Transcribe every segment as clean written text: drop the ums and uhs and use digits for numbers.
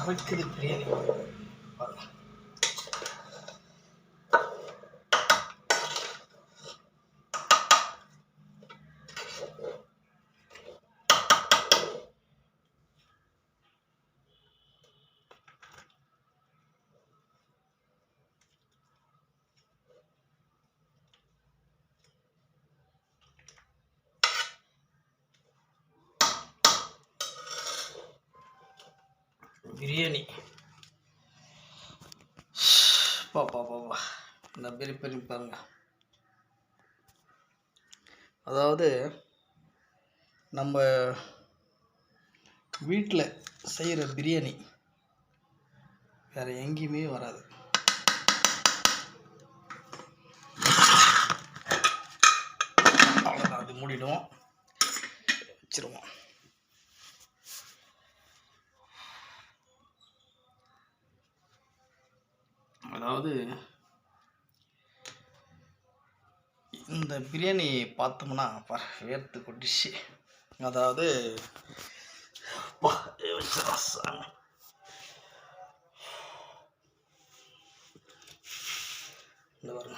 பறக்குது பிரியாணி. பிரியாணி பாப்பா இந்த பிரியாணி பாருங்க. அதாவது நம்ம வீட்டில் செய்கிற பிரியாணி வேறு எங்கேயுமே வராது. அவ்வளோதான், அது மூடிடுவோம், வச்சிருவோம். அதாவது இந்த பிரியாணி பார்த்தோம்னா வேர்த்து கொட்டிச்சு. அதாவது இந்த பாருங்க,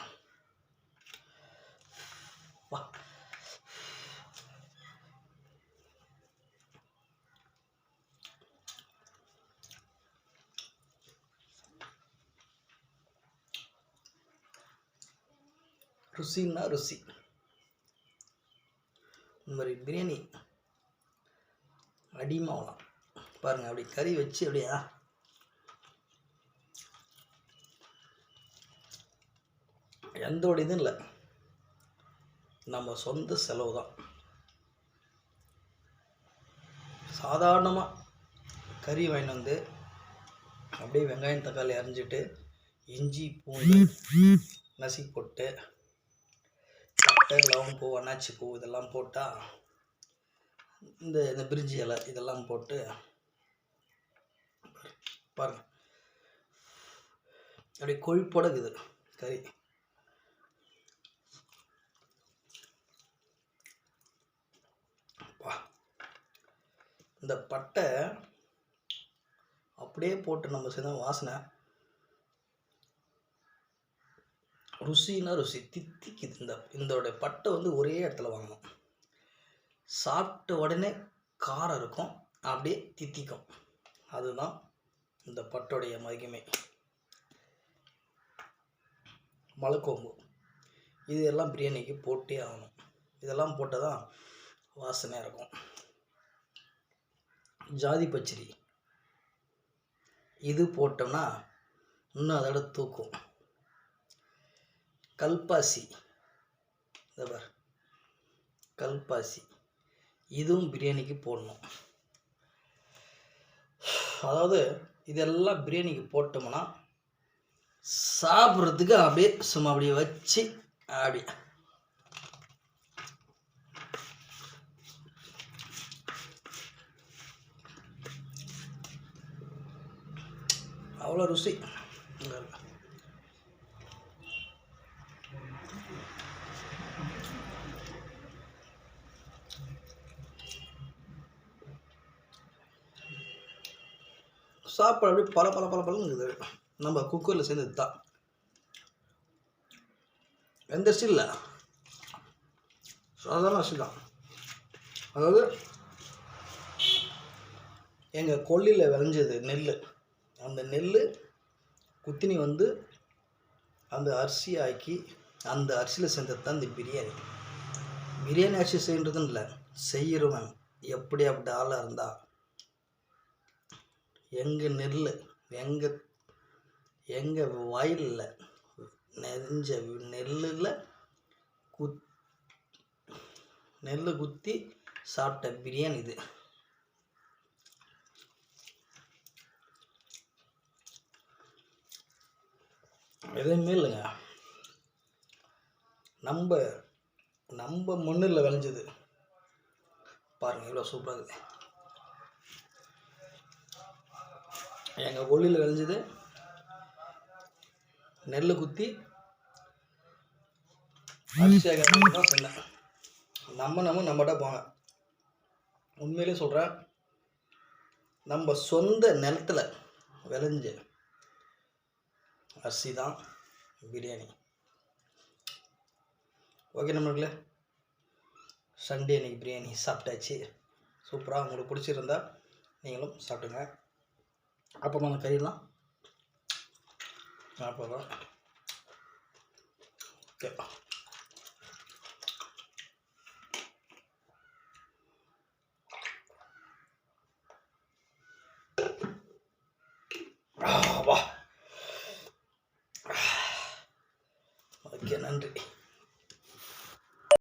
ருசின்னா ருசி. இந்த மாதிரி பிரியாணி அடிமாவலாம் பாருங்கள். அப்படி கறி வச்சு அப்படியா எந்த ஒரு இதுவும் இல்லை, நம்ம சொந்த செலவு தான். சாதாரணமாக கறி வாங்கிட்டு வந்து அப்படியே வெங்காயம் தக்காளி அரிஞ்சிட்டு இஞ்சி பூண்டு நசுக்கி போட்டு பட்டை லவங்கம் பூ அன்னாச்சி பூ இதெல்லாம் போட்டால் இந்த பிரிஞ்சி இலை இதெல்லாம் போட்டு பாருங்கள், அப்படியே கொழுப்போட இருக்குது கறி. இந்த பட்டை அப்படியே போட்டு நம்ம செய்த வாசனை ருசின்னா ருசி தித்திக்குது. இதோட பட்டை வந்து ஒரே இடத்துல வாங்கணும். சாப்பிட்ட உடனே காரம் இருக்கும், அப்படியே தித்திக்கும். அதுதான் இந்த பட்டோடைய மகிமை. மலைக்கோம்பு இது எல்லாம் பிரியாணிக்கு போட்டே ஆகணும். இதெல்லாம் போட்டால் தான் வாசனையாக இருக்கும். ஜாதி பச்சடி இது போட்டோம்னா இன்னும் அதோட தூக்கும். கல்பாசி கல்பாசி இதுவும் பிரியாணிக்கு போடணும். அதாவது இதெல்லாம் பிரியாணிக்கு போட்டோம்னா சாப்பிட்றதுக்கு அப்படியே சும்மா அப்படியே வச்சு அப்படி அவ்வளோ ருசி. சாப்பாடு அப்படியே பல இருக்குது. நம்ம குக்கரில் சேர்ந்தது தான், எந்த அரிசி இல்லை, சாதாரண அரிசி தான். அதாவது எங்கள் கொல்லியில் விளைஞ்சது நெல், அந்த நெல் குத்தினி வந்து அந்த அரிசி ஆக்கி அந்த அரிசியில் செஞ்சது தான் இந்த பிரியாணி. பிரியாணி அரிசி செய்கிறதுன்னு இல்லை, செய்கிறவன் எப்படி அப்படி ஆளாக இருந்தால் எங்கள் நெல் எங்கள் வயலில் நெஞ்ச நெல் குத்தி சாப்பிட்ட பிரியாணி இது. எதுவுமே இல்லைங்க, நம்ம மண்ணில் விளைஞ்சது. பாருங்கள் எவ்வளோ சூப்பராக இருக்குது. எங்கள் கொல்லியில் விளைஞ்சது நெல் குத்தி அரிசியாக தான் சொன்னேன். நம்மகிட்ட போங்க. உண்மையிலே சொல்கிறேன், நம்ம சொந்த நிலத்தில் விளைஞ்ச அரிசி தான் பிரியாணி. ஓகே நம்மளுக்குள்ள சண்டே அன்றைக்கி பிரியாணி சாப்பிட்டாச்சு. சூப்பராக. உங்களுக்கு பிடிச்சிருந்தா நீங்களும் சாப்பிடுங்க. அப்புறமா அந்த கறியெல்லாம் அப்புறம் ஓகே.